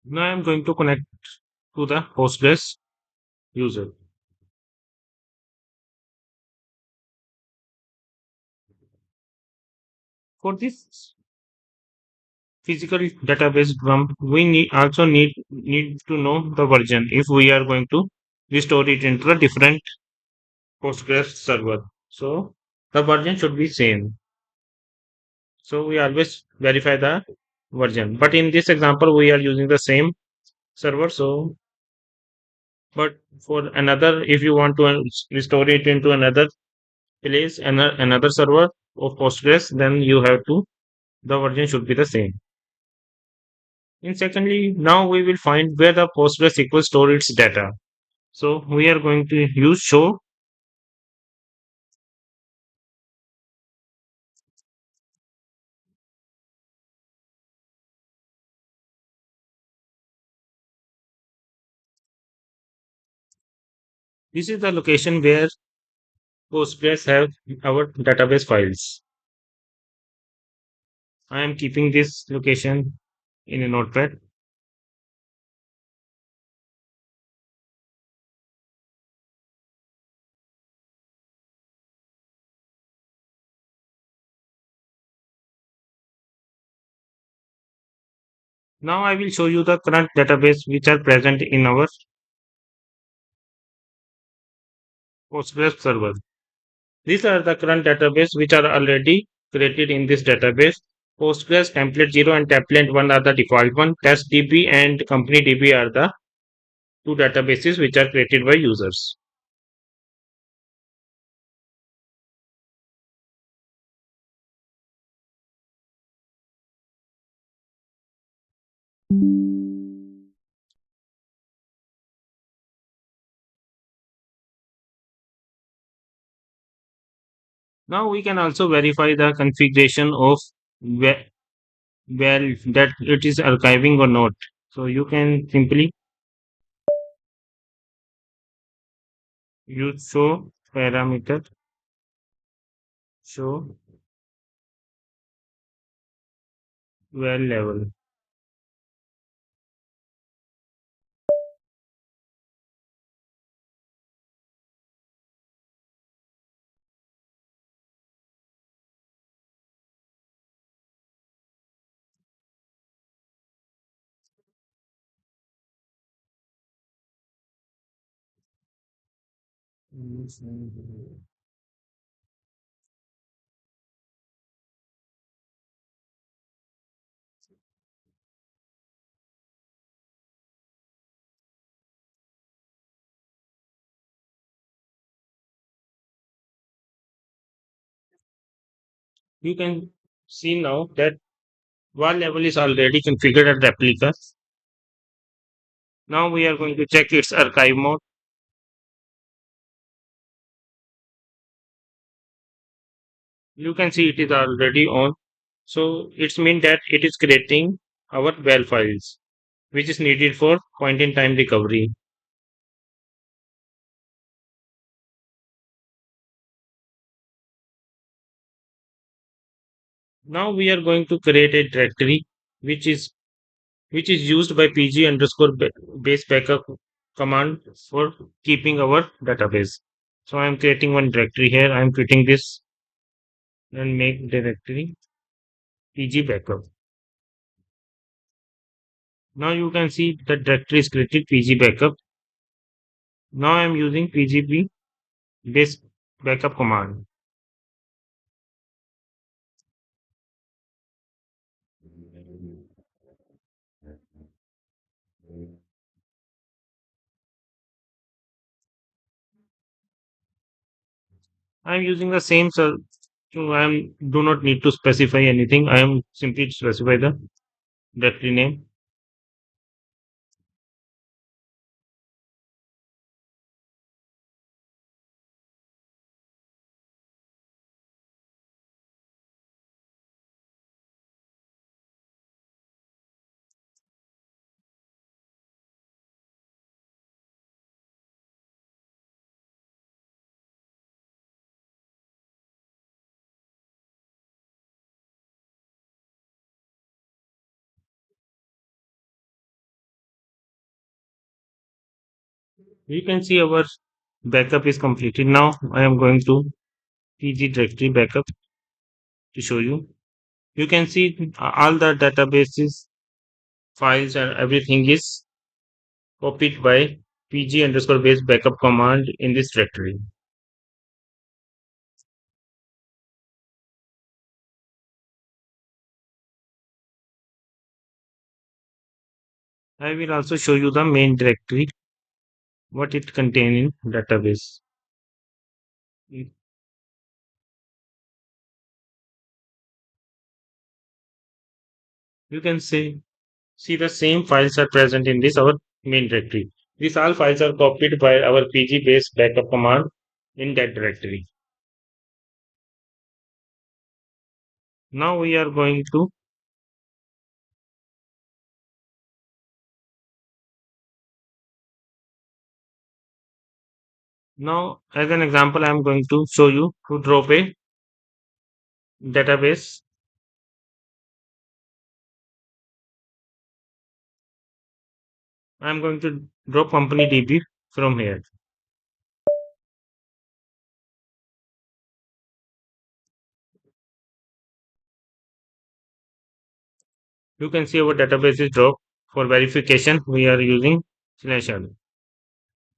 Now I'm going to connect to the Postgres user. For this physical database dump, we need to know the version if we are going to restore it into a different Postgres server. So the version should be same. So we always verify the version. But in this example, we are using the same server. So, but for another, if you want to restore it into another place, another server of Postgres, then you have to the version should be the same. And secondly, now we will find where the PostgreSQL store its data. So we are going to use show. This is the location where Postgres have our database files. I am keeping this location in a notepad. Now I will show you the current database which are present in our Postgres server. These are the current database which are already created in this database. Postgres template 0 and template 1 are the default one. TestDB and company DB are the two databases which are created by users. Now we can also verify the configuration of well, well that it is archiving or not. So you can simply use show parameter show well level. You can see now that var level is already configured at replica. Now we are going to check its archive mode. You can see it is already on. So it's mean that it is creating our well files, which is needed for point in time recovery. Now we are going to create a directory which is used by pg underscore base backup command for keeping our database. So I am creating one directory here. I am creating this and make directory pg backup. Now you can see the directory is created pg backup. Now I am using pgp base backup command. I am using the same so I am do not need to specify anything. I am simply specify the directory name. You can see our backup is completed. Now I am going to PG directory backup to show you. You can see all the databases, files, and everything is copied by pg underscore base backup command in this directory. I will also show you the main directory, what it contains in database. You can see the same files are present in this our main directory. These all files are copied by our pg base backup command in that directory. Now we are going to now as an example I am going to show you to drop a database. I am going to drop company DB from here. You can see our database is dropped. For verification, we are using /l.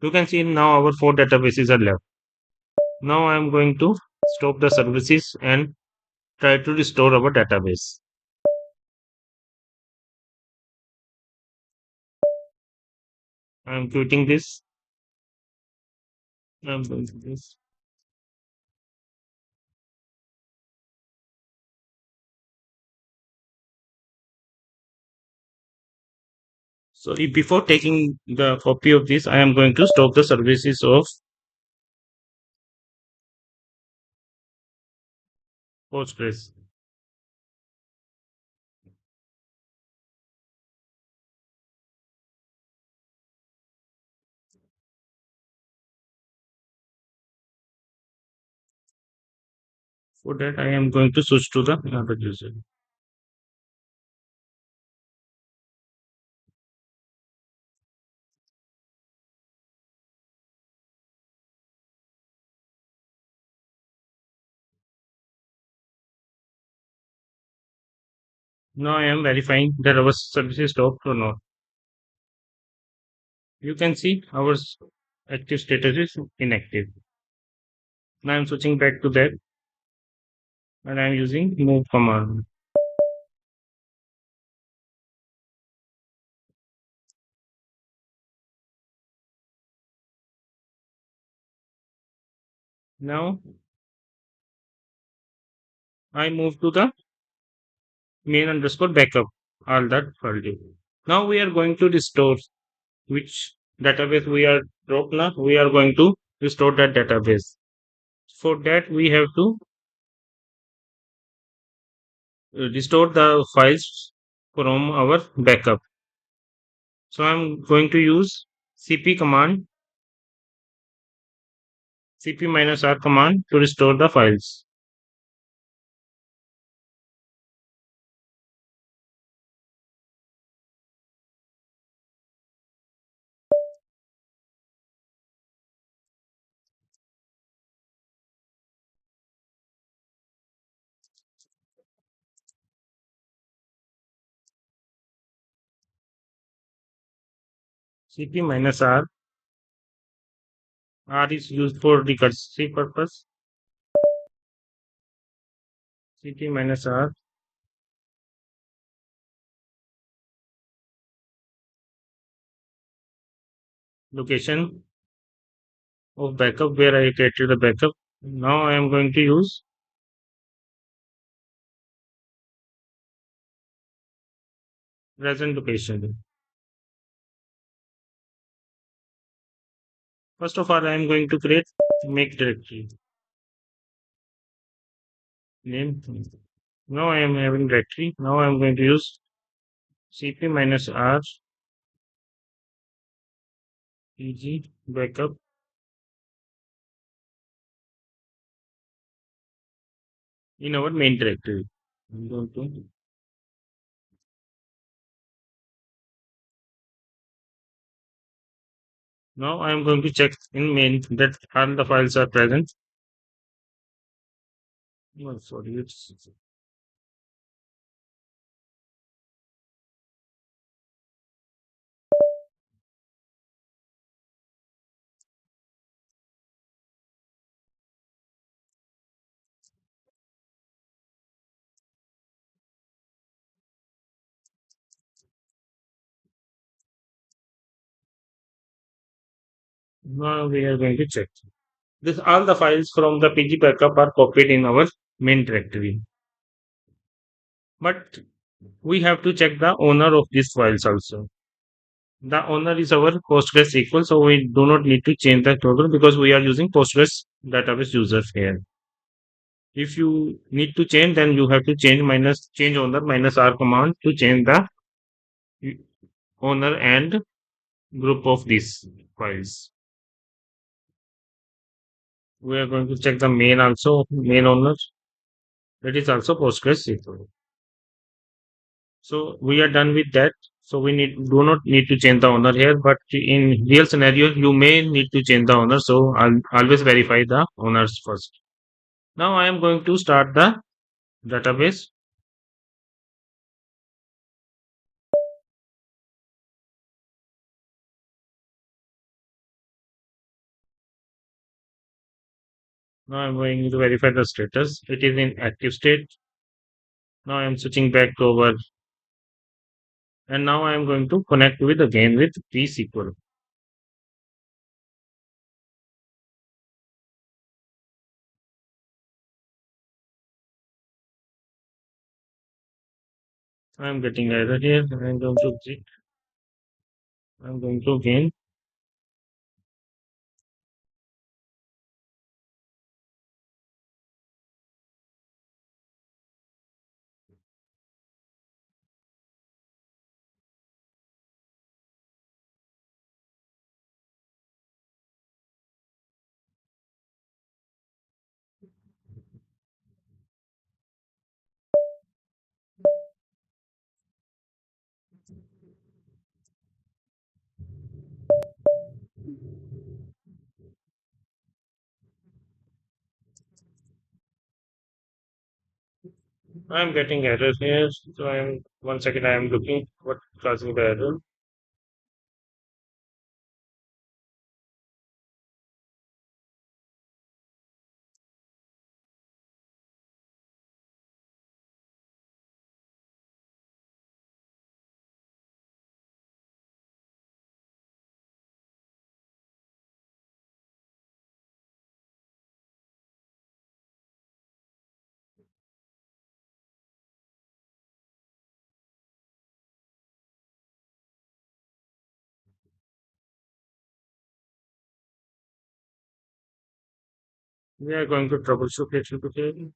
You can see now our four databases are left. Now I am going to stop the services and try to restore our database. I am quitting this. I am going to this. So before taking the copy of this, I am going to stop the services of Postgres. For that, I am going to switch to the another user. Now I am verifying that our service is stopped or not. You can see our active status is inactive. Now I am switching back to that and I am using move command. Now I move to the main underscore backup, all that folder. Now we are going to restore which database we are dropped now. We are going to restore that database. For that we have to restore the files from our backup. So I'm going to use cp command, cp-r command to restore the files. cp-r, r is used for recursive purpose. cp-r location of backup where I created the backup. Now I am going to use present location. First of all, I am going to create make directory name. Now I am having directory. Now I am going to use cp-r pg backup in our main directory. I'm going to Now I am going to check in main that all the files are present. Oh, sorry, now we are going to check. This all the files from the PG backup are copied in our main directory. But we have to check the owner of these files also. The owner is our PostgreSQL, so we do not need to change the table because we are using Postgres database users here. If you need to change, then you have to change owner minus R command to change the owner and group of these files. We are going to check the main also, main owner. That is also PostgreSQL. So we are done with that. So we do not need to change the owner here, but in real scenario, you may need to change the owner. So I'll always verify the owners first. Now I am going to start the database. Now I'm going to verify the status. It is in active state. Now I am switching back to over, and now I am going to connect with again with pSQL. I am getting error here. I'm going to exit. I'm going to again. I'm getting error here. So I'm 1 second. I am looking what causing the error. We are going to troubleshoot it again.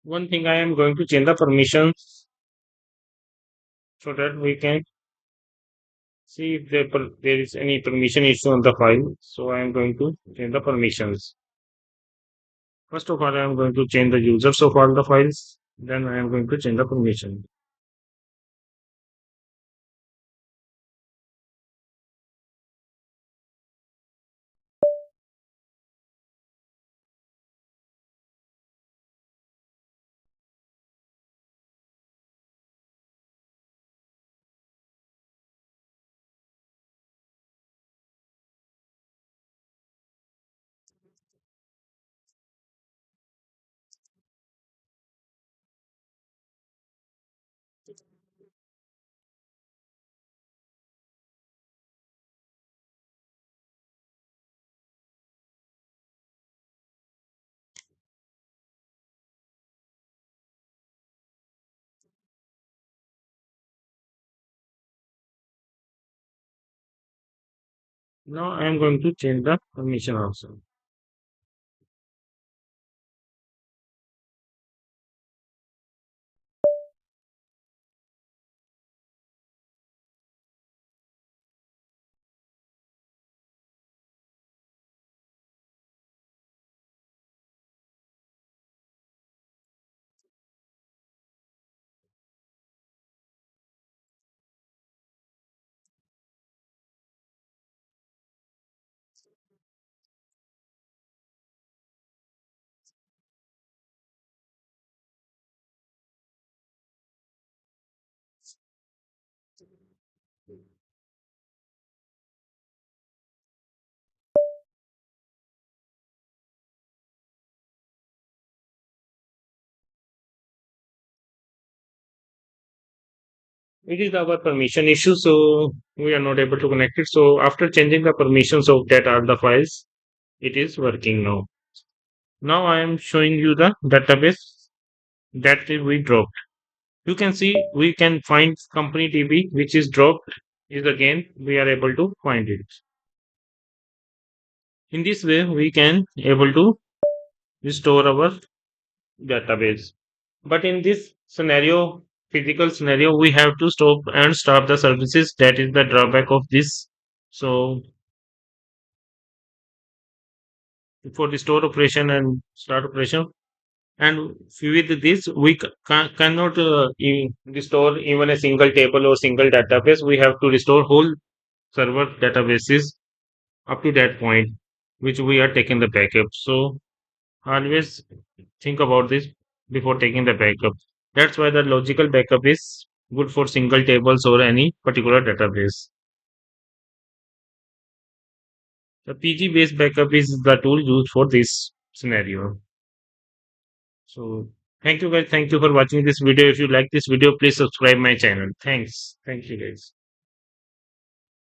One thing I am going to change the permissions so that we can see if there is any permission issue on the file. So I am going to change the permissions. First of all, I am going to change the users of all the files. Then I am going to change the permission. Now I am going to change the permission also. It is our permission issue, so we are not able to connect it. So after changing the permissions of that are the files, it is working now. Now I am showing you the database that we dropped. You can see we can find company DB which is dropped is again we are able to find it. In this way we can able to restore our database. But in this scenario, physical scenario, we have to stop and stop the services. That is the drawback of this. So for the store operation and start operation, and with this, we cannot restore even a single table or single database. We have to restore whole server databases up to that point, which we are taking the backup. So always think about this before taking the backup. That's why the logical backup is good for single tables or any particular database. The PG based backup is the tool used for this scenario. So thank you guys. Thank you for watching this video. If you like this video, please subscribe my channel. Thanks. Thank you guys.